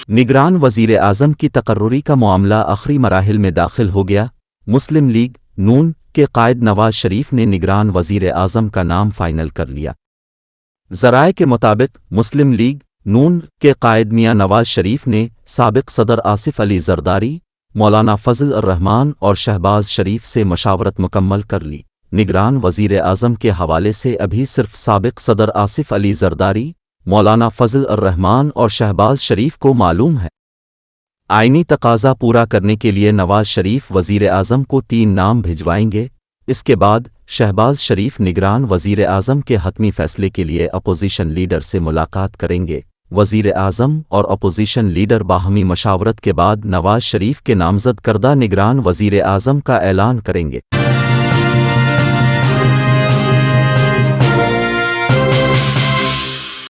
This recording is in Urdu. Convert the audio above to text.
نگران وزیر اعظم کی تقرری کا معاملہ آخری مراحل میں داخل ہو گیا۔ مسلم لیگ نون کے قائد نواز شریف نے نگران وزیر اعظم کا نام فائنل کر لیا۔ ذرائع کے مطابق مسلم لیگ نون کے قائد میاں نواز شریف نے سابق صدر آصف علی زرداری، مولانا فضل الرحمان اور شہباز شریف سے مشاورت مکمل کر لی۔ نگران وزیر اعظم کے حوالے سے ابھی صرف سابق صدر آصف علی زرداری، مولانا فضل الرحمان اور شہباز شریف کو معلوم ہے۔ آئینی تقاضا پورا کرنے کے لیے نواز شریف وزیر اعظم کو 3 نام بھجوائیں گے۔ اس کے بعد شہباز شریف نگران وزیر اعظم کے حتمی فیصلے کے لیے اپوزیشن لیڈر سے ملاقات کریں گے۔ وزیر اعظم اور اپوزیشن لیڈر باہمی مشاورت کے بعد نواز شریف کے نامزد کردہ نگران وزیر اعظم کا اعلان کریں گے۔